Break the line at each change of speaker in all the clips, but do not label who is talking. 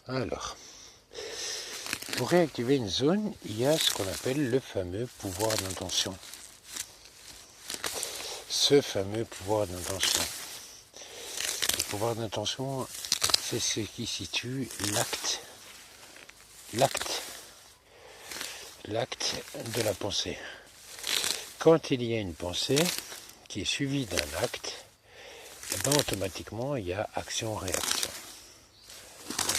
Alors, pour réactiver une zone, il y a ce qu'on appelle le fameux pouvoir d'intention. Ce fameux pouvoir d'intention. Le pouvoir d'intention, c'est ce qui situe l'acte de la pensée. Quand il y a une pensée qui est suivie d'un acte, et bien automatiquement il y a action-réaction.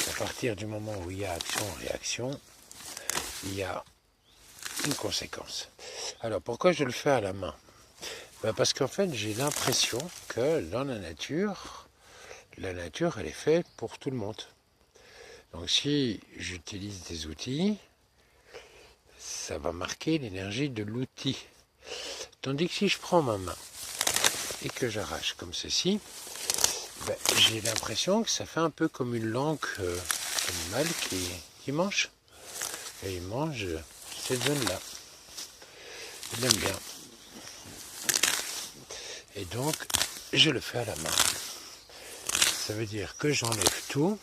À partir du moment où il y a action-réaction, il y a une conséquence. Alors pourquoi je le fais à la main? Ben parce qu'en fait j'ai l'impression que dans la nature elle est faite pour tout le monde. Donc si j'utilise des outils, ça va marquer l'énergie de l'outil. Tandis que si je prends ma main et que j'arrache comme ceci, ben, j'ai l'impression que ça fait un peu comme une langue animale qui mange. Et il mange cette zone-là. Il aime bien. Et donc, je le fais à la main. Ça veut dire que j'enlève tout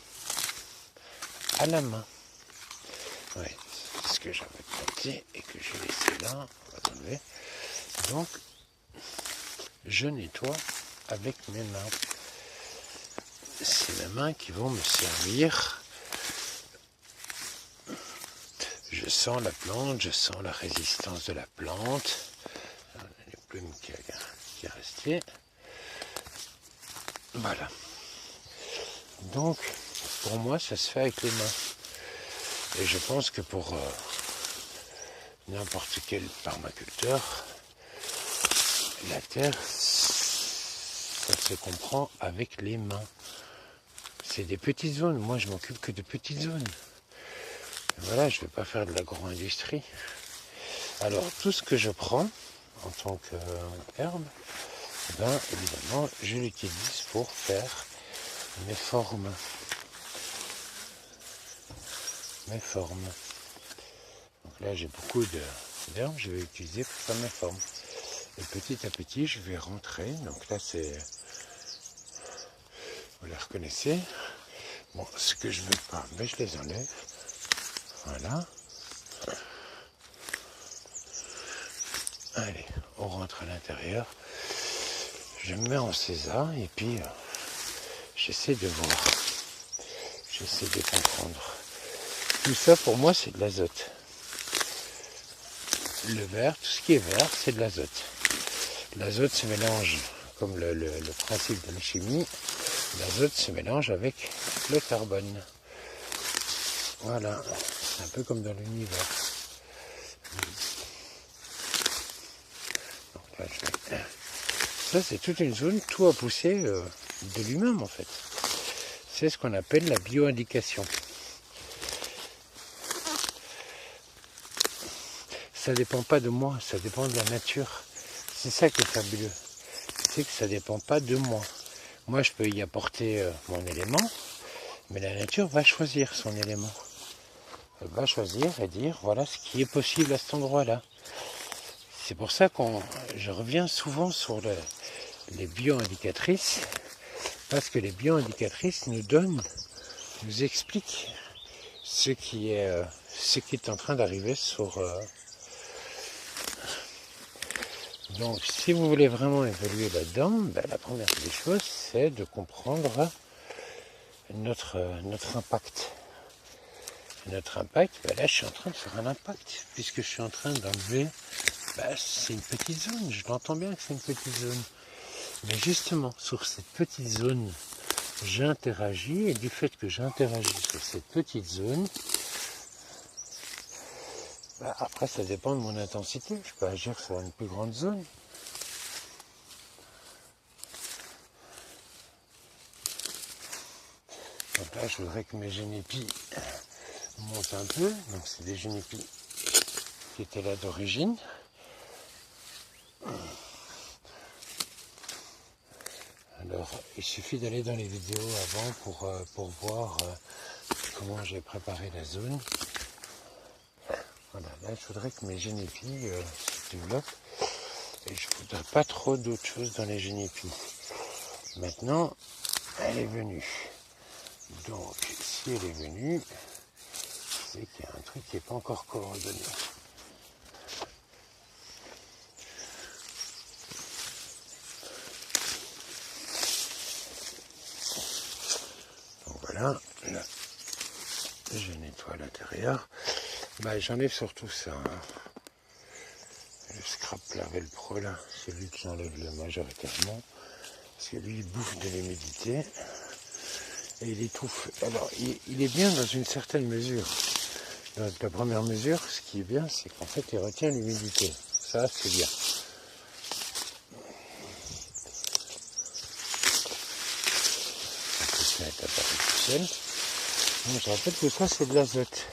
à la main. Oui, c'est ce que j'avais planté et que j'ai laissé là. On va enlever. Donc, je nettoie avec mes mains. C'est mes mains qui vont me servir. Je sens la plante, je sens la résistance de la plante. Les plumes qui est restée. Voilà. Donc, pour moi, ça se fait avec les mains. Et je pense que pour n'importe quel permaculteur, la terre, ça se comprend avec les mains. C'est des petites zones. Moi, je m'occupe que de petites zones. Et voilà, je ne vais pas faire de l'agro-industrie. Alors, tout ce que je prends en tant qu'herbe, ben, évidemment, je l'utilise pour faire mes formes. Donc là, j'ai beaucoup d'herbes, je vais utiliser pour faire mes formes. Et petit à petit, je vais rentrer. Donc là, c'est... Vous les reconnaissez. Bon, ce que je veux pas, mais je les enlève. Voilà. Allez, on rentre à l'intérieur. Je me mets en sésame et puis j'essaie de voir. J'essaie de comprendre. Tout ça, pour moi, c'est de l'azote. Le vert, tout ce qui est vert, c'est de l'azote. L'azote se mélange, comme le principe de la chimie, l'azote se mélange avec le carbone. Voilà, c'est un peu comme dans l'univers. Donc là, ça, c'est toute une zone, tout a poussé de lui-même en fait. C'est ce qu'on appelle la bioindication. Ça dépend pas de moi, ça dépend de la nature. C'est ça qui est fabuleux. C'est que ça dépend pas de moi. Moi, je peux y apporter mon élément, mais la nature va choisir son élément. Elle va choisir et dire, voilà ce qui est possible à cet endroit-là. C'est pour ça que je reviens souvent sur les bioindicatrices, parce que les bioindicatrices nous expliquent ce qui est en train d'arriver sur... Donc, si vous voulez vraiment évoluer là-dedans, ben, la première des choses, c'est de comprendre notre impact. Notre impact, ben là, je suis en train de faire un impact, puisque je suis en train d'enlever, ben, c'est une petite zone, je l'entends bien que c'est une petite zone. Mais justement, sur cette petite zone, j'interagis, et du fait que j'interagis sur cette petite zone, bah après ça dépend de mon intensité, je peux agir sur une plus grande zone. Donc là je voudrais que mes génépis montent un peu, donc c'est des génépis qui étaient là d'origine. Alors il suffit d'aller dans les vidéos avant pour voir comment j'ai préparé la zone. Voilà, là je voudrais que mes génépis se développent et je ne voudrais pas trop d'autres choses dans les génépis. Maintenant, elle est venue. Donc, si elle est venue, c'est qu'il y a un truc qui n'est pas encore coordonné. Donc voilà, là, je nettoie l'intérieur. Bah, j'enlève surtout ça. Hein. Le scrap Lavel Pro là, c'est lui que j'enlève majoritairement. Parce que lui il bouffe de l'humidité. Et il étouffe. Alors il est bien dans une certaine mesure. Dans la première mesure, ce qui est bien, c'est qu'en fait il retient l'humidité. Ça c'est bien. Ça est apparu tout seul. Donc je rappelle que ça c'est de l'azote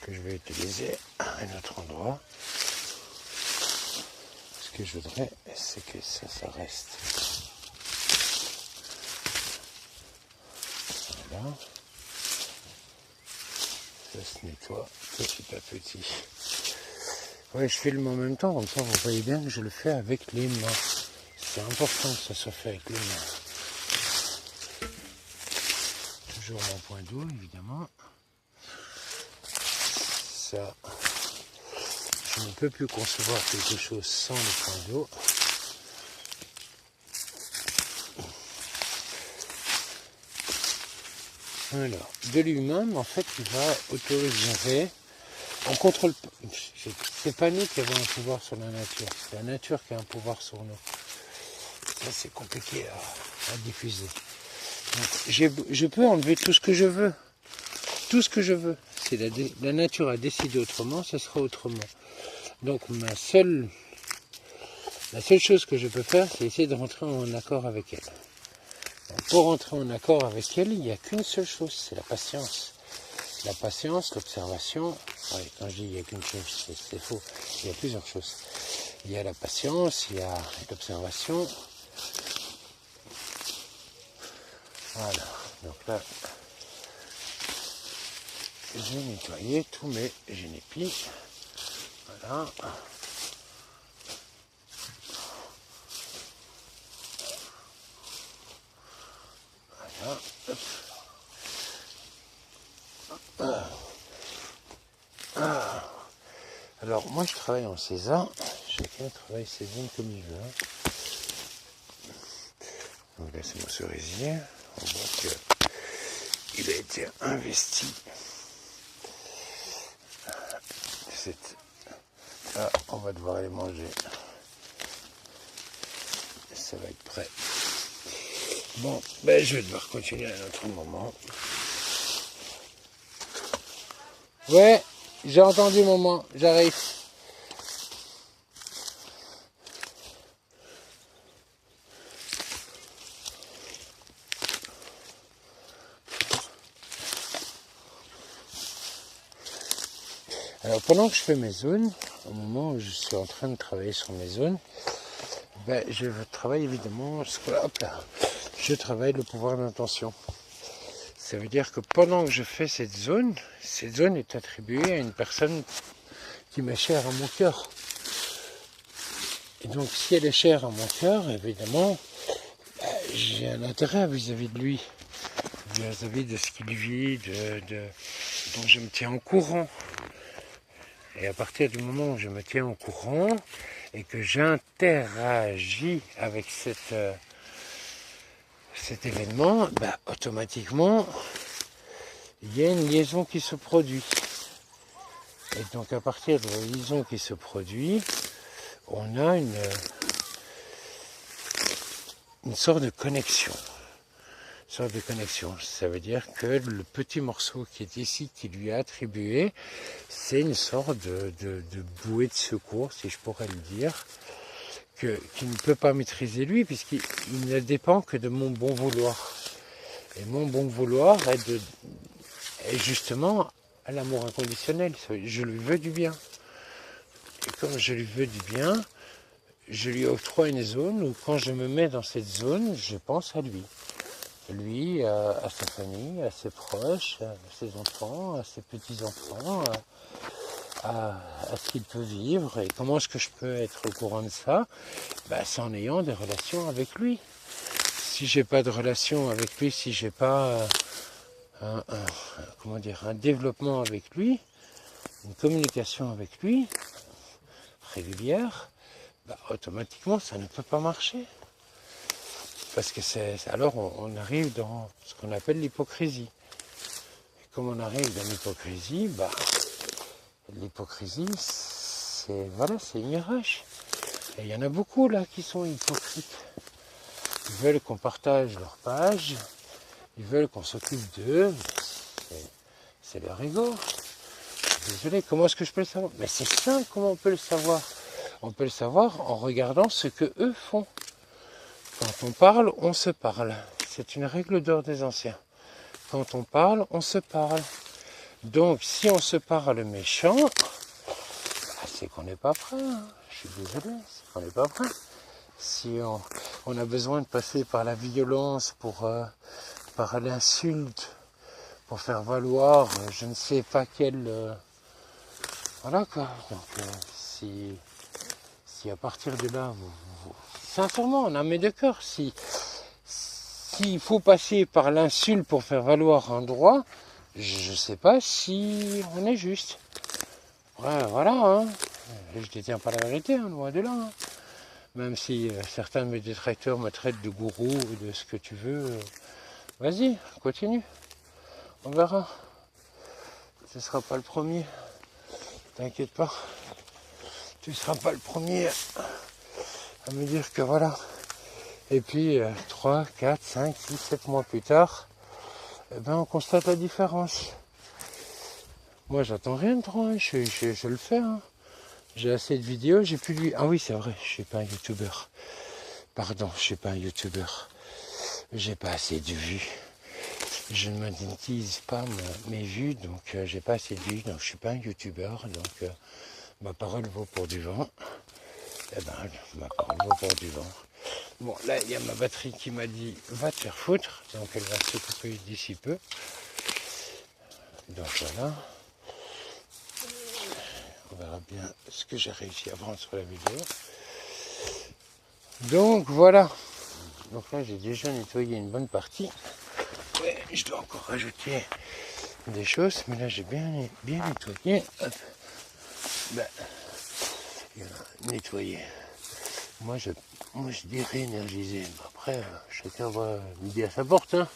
que je vais utiliser à un autre endroit. Ce que je voudrais, c'est que ça reste. Voilà. Ça se nettoie petit à petit. Ouais, je filme en même temps, comme ça vous voyez bien que je le fais avec les mains. C'est important que ça soit fait avec les mains. Toujours mon point d'eau, évidemment. Ça, je ne peux plus concevoir quelque chose sans le point d'eau. Alors, de lui-même, en fait, il va autorégénérer. On contrôle. C'est pas nous qui avons un pouvoir sur la nature. C'est la nature qui a un pouvoir sur nous. Ça, c'est compliqué à diffuser. Donc, je peux enlever tout ce que je veux. Tout ce que je veux. Si la nature a décidé autrement, ce sera autrement. Donc, la seule chose que je peux faire, c'est essayer de rentrer en accord avec elle. Donc, pour rentrer en accord avec elle, il n'y a qu'une seule chose, c'est la patience. La patience, l'observation. Ouais, quand je dis il n'y a qu'une chose, c'est faux. Il y a plusieurs choses. Il y a la patience, il y a l'observation. Voilà. Donc là, j'ai nettoyé tous mes génépis. Voilà. Voilà. Alors moi je travaille en César, chacun travaille ses zones comme il veut. Donc là c'est mon cerisier, on voit qu'il a été investi. Là on va devoir aller manger, ça va être prêt. Bon, ben je vais devoir continuer à un autre moment. Ouais, j'ai entendu maman, j'arrive. Alors pendant que je fais mes zones, au moment où je suis en train de travailler sur mes zones, ben, je travaille évidemment, hop là, je travaille le pouvoir d'intention. Ça veut dire que pendant que je fais cette zone est attribuée à une personne qui m'est chère à mon cœur. Et donc si elle est chère à mon cœur, évidemment, ben, j'ai un intérêt vis-à-vis de lui, vis-à-vis de ce qu'il vit, dont je me tiens au courant. Et à partir du moment où je me tiens au courant et que j'interagis avec cet événement, bah, automatiquement, il y a une liaison qui se produit. Et donc à partir de la liaison qui se produit, on a une sorte de connexion. Ça veut dire que le petit morceau qui est ici, qui lui est attribué, c'est une sorte de bouée de secours, si je pourrais le dire, qui ne peut pas maîtriser lui, puisqu'il ne dépend que de mon bon vouloir. Et mon bon vouloir est justement à l'amour inconditionnel. Je lui veux du bien. Et comme je lui veux du bien, je lui octroie une zone où quand je me mets dans cette zone, je pense à lui. Lui, à sa famille, à ses proches, à ses enfants, à ses petits-enfants, à ce qu'il peut vivre. Et comment est-ce que je peux être au courant de ça? Ben, c'est en ayant des relations avec lui. Si j'ai pas de relation avec lui, si j'ai pas comment dire, un développement avec lui, une communication avec lui régulière, bah, automatiquement ça ne peut pas marcher. Parce que alors on arrive dans ce qu'on appelle l'hypocrisie. Et comme on arrive dans l'hypocrisie, bah, l'hypocrisie, c'est une mirage. Et il y en a beaucoup là qui sont hypocrites. Ils veulent qu'on partage leur page, ils veulent qu'on s'occupe d'eux, mais c'est leur ego. Désolé, comment est-ce que je peux le savoir? Mais c'est simple, comment on peut le savoir? On peut le savoir en regardant ce que eux font. Quand on parle, on se parle. C'est une règle d'or des anciens. Quand on parle, on se parle. Donc, si on se parle méchant, bah, c'est qu'on n'est pas prêt. Hein. Je suis désolé, c'est qu'on n'est pas prêt. Si on a besoin de passer par la violence, par l'insulte, pour faire valoir je ne sais pas quel... voilà quoi. Donc, si à partir de là, sincèrement, on a mis de cœur, s'il faut passer par l'insulte pour faire valoir un droit, je ne sais pas si on est juste. Ouais, voilà, hein. Je ne détiens pas la vérité, hein, loin de là. Hein. Même si certains de mes détracteurs me traitent de gourou ou de ce que tu veux, vas-y, continue. On verra. Tu ne seras pas le premier. T'inquiète pas. Tu ne seras pas le premier à me dire que voilà. Et puis 3, 4, 5, 6, 7 mois plus tard, eh ben, on constate la différence. Moi j'attends rien de trop, hein. Je le fais. Hein. J'ai assez de vidéos, j'ai plus de... Ah oui c'est vrai, je suis pas un youtubeur. Pardon, je suis pas un youtubeur. J'ai pas assez de vues. Je ne monétise pas mes vues, donc j'ai pas assez de vues, donc je suis pas un youtubeur, donc ma parole vaut pour du vent. Eh ben, ma parole vaut pour du vent. Bon, là, il y a ma batterie qui m'a dit « va te faire foutre », donc elle va se couper d'ici peu. Donc voilà. On verra bien ce que j'ai réussi à vendre sur la vidéo. Donc voilà. Donc là, j'ai déjà nettoyé une bonne partie. Ouais, je dois encore rajouter des choses, mais là, j'ai bien nettoyé. Hop. Ben, nettoyer. Moi je dirais énergiser. Après, chacun va midi à sa porte. Hein.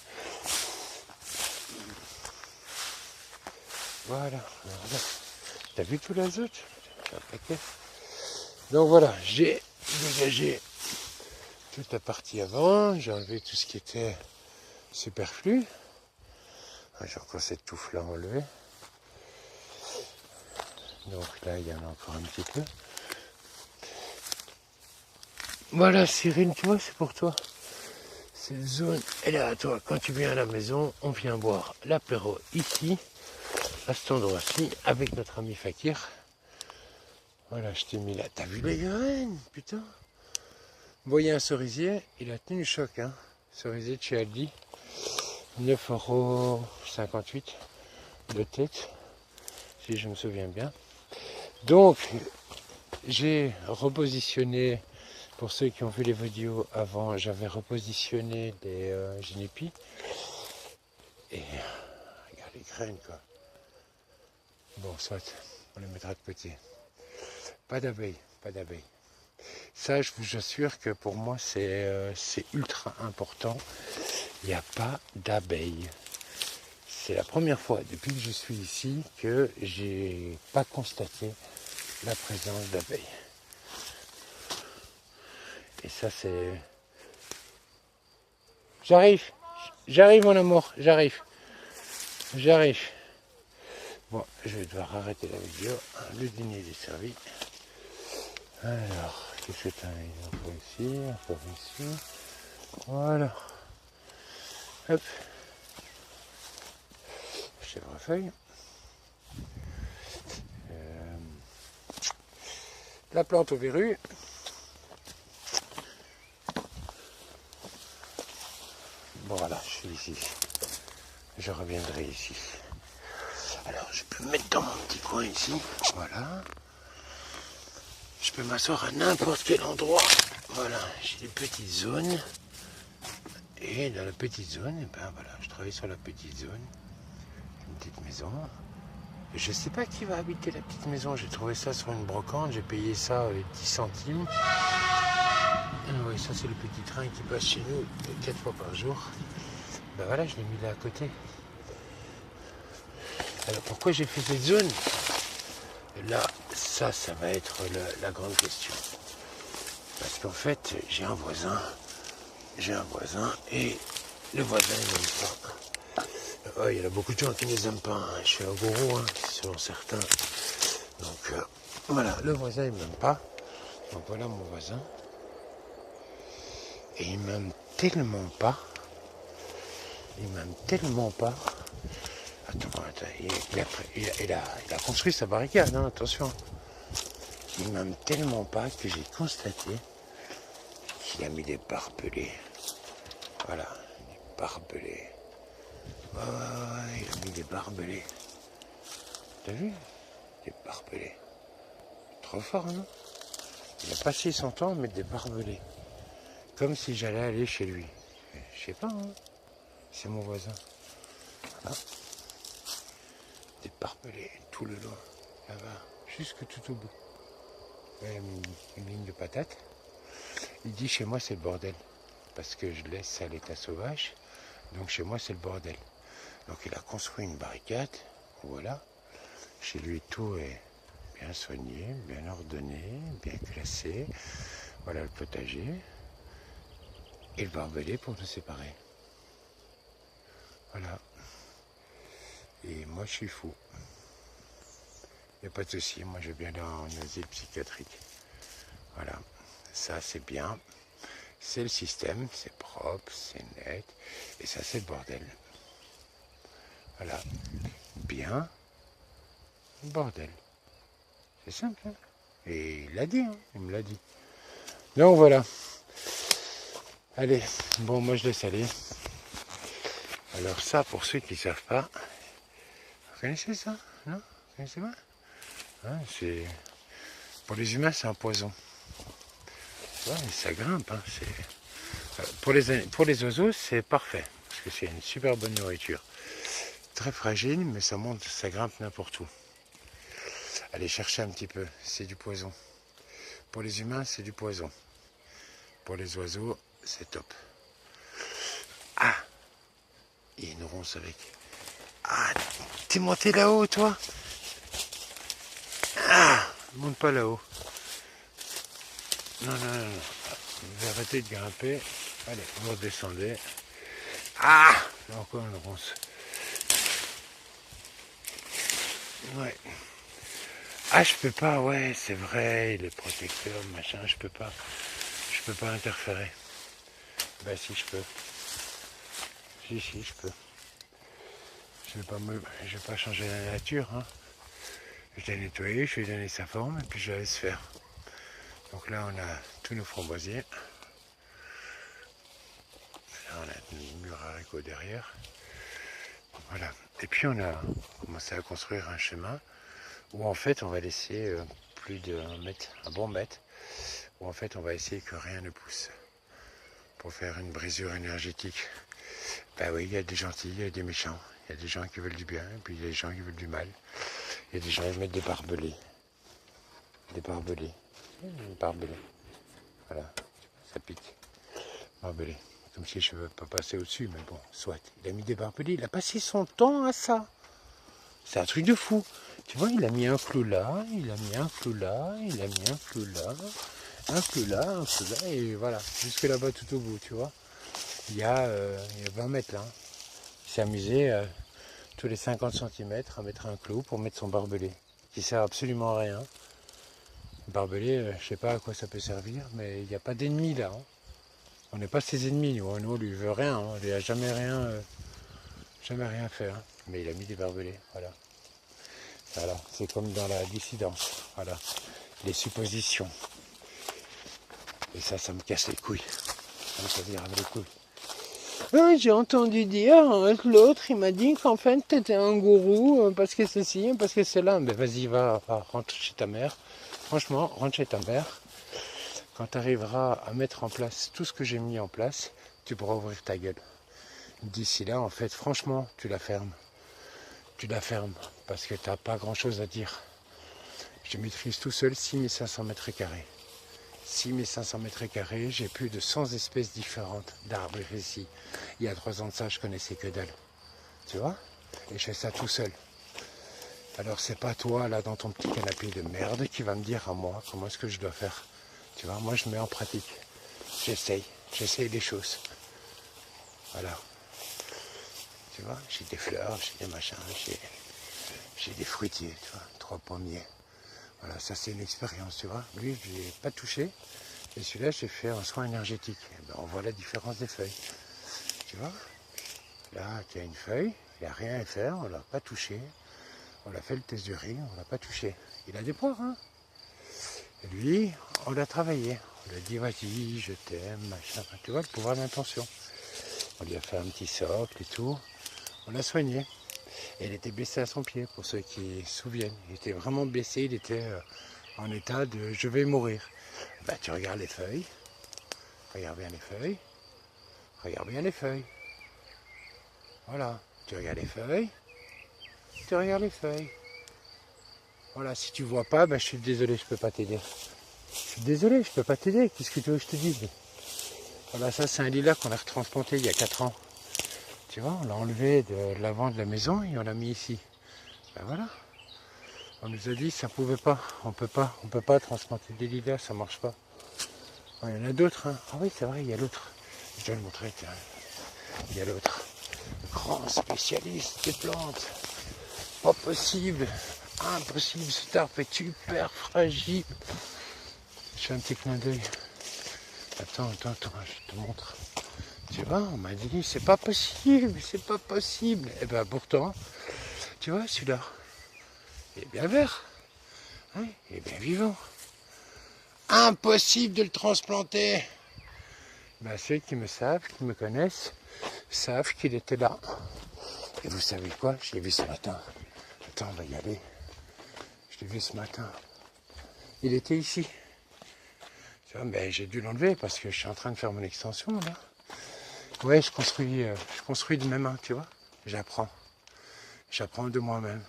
Voilà. T'as vu tout l'azote? Donc voilà, j'ai dégagé toute la partie avant. J'ai enlevé tout ce qui était superflu. J'ai encore cette touffe là enlevée. Donc là, il y en a encore un petit peu. Voilà, Cyril, tu vois, c'est pour toi. Cette zone, elle est à toi. Quand tu viens à la maison, on vient boire l'apéro ici, à cet endroit-ci, avec notre ami Fakir. Voilà, je t'ai mis là. T'as vu les graines, putain? Vous voyez un cerisier, il a tenu le choc, hein. Cerisier de chez Aldi. 9,58 € de tête, si je me souviens bien. Donc, j'ai repositionné, pour ceux qui ont vu les vidéos avant, j'avais repositionné des génépis. Et regarde les graines, quoi. Bon, soit, on les mettra de côté. Pas d'abeilles, pas d'abeilles. Ça, je vous assure que pour moi, c'est ultra important. Il n'y a pas d'abeilles. C'est la première fois depuis que je suis ici que j'ai pas constaté la présence d'abeilles. Et ça, c'est... J'arrive mon amour, j'arrive. Bon, je vais devoir arrêter la vidéo. Le dîner est servi. Alors, qu'est-ce que tu as encore ici, Voilà. Hop. Chèvrefeuille. La plante aux verrues. Bon, voilà, je suis ici. Je reviendrai ici. Alors, je peux me mettre dans mon petit coin ici. Voilà. Je peux m'asseoir à n'importe quel endroit. Voilà, j'ai des petites zones. Et dans la petite zone, et ben voilà, je travaille sur la petite zone. maison. Je sais pas qui va habiter la petite maison. J'ai trouvé ça sur une brocante. J'ai payé ça 10 centimes. Oui, ça c'est le petit train qui passe chez nous 4 fois par jour. Ben voilà, je l'ai mis là à côté. Alors pourquoi j'ai fait cette zone? Là, ça va être la grande question. Parce qu'en fait, j'ai un voisin et le voisin il n'aime pas. Oh, il y en a beaucoup de gens qui ne les aiment pas. Hein. Je suis un gourou, hein, selon certains. Donc voilà, le voisin il ne m'aime pas. Donc voilà mon voisin. Et il m'aime tellement pas. Attends, il a construit sa barricade, hein, attention. Il m'aime tellement pas que j'ai constaté qu'il a mis des barbelés. Voilà, des barbelés. Ouais, il a mis des barbelés. T'as vu? Des barbelés. Trop fort, non? Il a passé son temps à mettre des barbelés. Comme si j'allais aller chez lui. Je sais pas, hein. C'est mon voisin. Voilà. Des barbelés tout le long. Là-bas, jusque tout au bout. Une ligne de patates. Il dit chez moi c'est le bordel. Parce que je laisse à l'état sauvage. Donc chez moi c'est le bordel. Donc il a construit une barricade. Voilà. Chez lui tout est bien soigné, bien ordonné, bien classé. Voilà le potager. Et le barbelé pour nous séparer. Voilà. Et moi je suis fou. Il n'y a pas de souci, moi je vais bien aller en asile psychiatrique. Voilà. Ça c'est bien. C'est le système, c'est propre, c'est net. Et ça c'est le bordel. Voilà. Bien. Bordel. C'est simple. Hein, et il l'a dit, hein, il me l'a dit. Donc voilà. Allez, bon moi je laisse aller. Alors ça, pour ceux qui ne savent pas, vous connaissez ça? Non? Vous connaissez pas? Hein, pour les humains c'est un poison. Ouais, ça grimpe. Hein, pour les oiseaux c'est parfait. Parce que c'est une super bonne nourriture. Très fragile, mais ça monte, ça grimpe n'importe où. Allez chercher un petit peu, c'est du poison. Pour les humains, c'est du poison. Pour les oiseaux, c'est top. Ah, il y a une ronce avec. Ah, t'es monté là-haut, toi? Ah, monte pas là-haut. Non. Vous arrêtez de grimper. Allez, vous redescendez. Ah, encore une ronce. Ouais. Ah, je peux pas, ouais, c'est vrai, les protecteurs, machin, je peux pas interférer. Bah si, je peux. Si, je peux. Je vais pas changer la nature, hein. Je l'ai nettoyé, je lui ai donné sa forme, et puis je la laisse faire. Donc là, on a tous nos framboisiers. Là, on a une mur haricots derrière. Voilà. Et puis, on a commencé à construire un chemin où, en fait, on va laisser plus d'un mètre, un bon mètre, où, en fait, on va essayer que rien ne pousse pour faire une brisure énergétique. Ben oui, il y a des gentils, il y a des méchants. Il y a des gens qui veulent du bien, et puis il y a des gens qui veulent du mal. Il y a des gens qui mettent des barbelés. Des barbelés. Voilà, ça pique. Barbelé. Comme si je ne veux pas passer au-dessus, mais bon, soit. Il a mis des barbelés, il a passé son temps à ça. C'est un truc de fou. Tu vois, il a mis un clou là, il a mis un clou là, il a mis un clou là, un clou là, et voilà, jusque là-bas tout au bout, tu vois. Il y a 20 mètres là. Il s'est amusé tous les 50 cm à mettre un clou pour mettre son barbelé, qui sert absolument à rien. Le barbelé, je sais pas à quoi ça peut servir, mais il n'y a pas d'ennemis là. Hein. On n'est pas ses ennemis, nous, on lui veut rien, hein. Il n'a jamais rien fait. Hein. Mais il a mis des barbelés, voilà. Voilà, c'est comme dans la dissidence, voilà. Les suppositions. Et ça me casse les couilles. Ça me casse les couilles. Ah, j'ai entendu dire que l'autre, il m'a dit qu'en fait, t'étais un gourou, parce que ceci, parce que cela. Mais vas-y, va, rentre chez ta mère. Franchement, rentre chez ta mère. Quand tu arriveras à mettre en place tout ce que j'ai mis en place, tu pourras ouvrir ta gueule. D'ici là, en fait, franchement, tu la fermes. tu la fermes parce que tu n'as pas grand chose à dire. Je maîtrise tout seul 6500 mètres carrés. 6500 mètres carrés, j'ai plus de 100 espèces différentes d'arbres ici. Il y a 3 ans de ça, je connaissais que dalle. Tu vois? Et je fais ça tout seul. Alors c'est pas toi, là, dans ton petit canapé de merde, qui va me dire à moi comment est-ce que je dois faire. Tu vois, moi je mets en pratique. J'essaye les choses. Voilà. Tu vois, j'ai des fleurs, j'ai des machins, j'ai des fruitiers, tu vois, 3 pommiers. Voilà, ça c'est une expérience, tu vois. Lui, je ne l'ai pas touché. Et celui-là, j'ai fait un soin énergétique. Et ben, on voit la différence des feuilles. Tu vois, là, il y a une feuille, il n'y a rien à faire, on ne l'a pas touché. On a fait le test d'urine, on ne l'a pas touché. Il a des poires, hein. Et lui, on l'a travaillé. On lui a dit, vas-y, je t'aime, machin. Tu vois, le pouvoir d'intention. On lui a fait un petit socle et tout. On l'a soigné. Et il était blessé à son pied, pour ceux qui se souviennent. Il était vraiment blessé, il était en état de je vais mourir. Bah, tu regardes les feuilles. Regarde bien les feuilles. Regarde bien les feuilles. Voilà. Tu regardes les feuilles. Tu regardes les feuilles. Voilà, si tu vois pas, ben, je suis désolé, je peux pas t'aider. Je suis désolé, je peux pas t'aider. Qu'est-ce que tu veux que je te dise? Voilà, ça c'est un lilas qu'on a retransplanté il y a 4 ans. Tu vois, on l'a enlevé de l'avant de la maison et on l'a mis ici. Ben voilà. On nous a dit ça pouvait pas, on peut pas transplanter des lilas, ça marche pas. Bon, il y en a d'autres, hein. Ah oui, c'est vrai, il y a l'autre. Je dois le montrer, tiens. Il y a l'autre. Grand spécialiste des plantes. Pas possible. Impossible, cet arbre est super fragile. Je fais un petit clin d'œil. Attends, je te montre. Tu vois, on m'a dit, c'est pas possible, c'est pas possible. Et ben pourtant, tu vois, celui-là, il est bien vert. Hein, il est bien vivant. Impossible de le transplanter. Ben, ceux qui me savent, qui me connaissent, savent qu'il était là. Et vous savez quoi? Je l'ai vu ce matin. Attends, on va y aller. Je l'ai vu ce matin. Il était ici. Tu vois, mais j'ai dû l'enlever parce que je suis en train de faire mon extension là. Ouais, je construis de mes mains, tu vois. J'apprends de moi-même.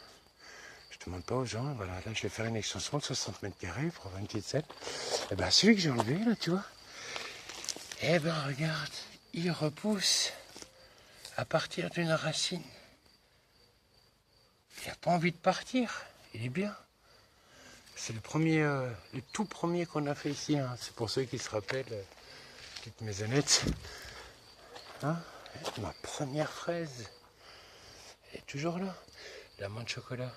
Je ne demande pas aux gens, voilà, là je vais faire une extension de 60 mètres carrés pour avoir une petite scène. Et ben celui que j'ai enlevé là, tu vois. Eh ben regarde, il repousse à partir d'une racine. Il n'a pas envie de partir, il est bien. C'est le tout premier qu'on a fait ici, hein. C'est pour ceux qui se rappellent, petites maisonnettes. Hein, ma première fraise, elle est toujours là. La menthe de chocolat.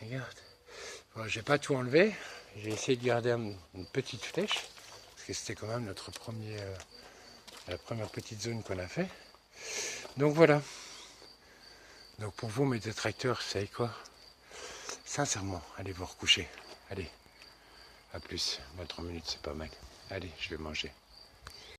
Regarde. Bon, j'ai pas tout enlevé. J'ai essayé de garder une petite flèche. Parce que c'était quand même la première petite zone qu'on a fait. Donc voilà. Donc pour vous, mes détracteurs, vous savez quoi? Sincèrement, allez vous recoucher. Allez. À plus. 23 minutes, c'est pas mal. Allez, je vais manger.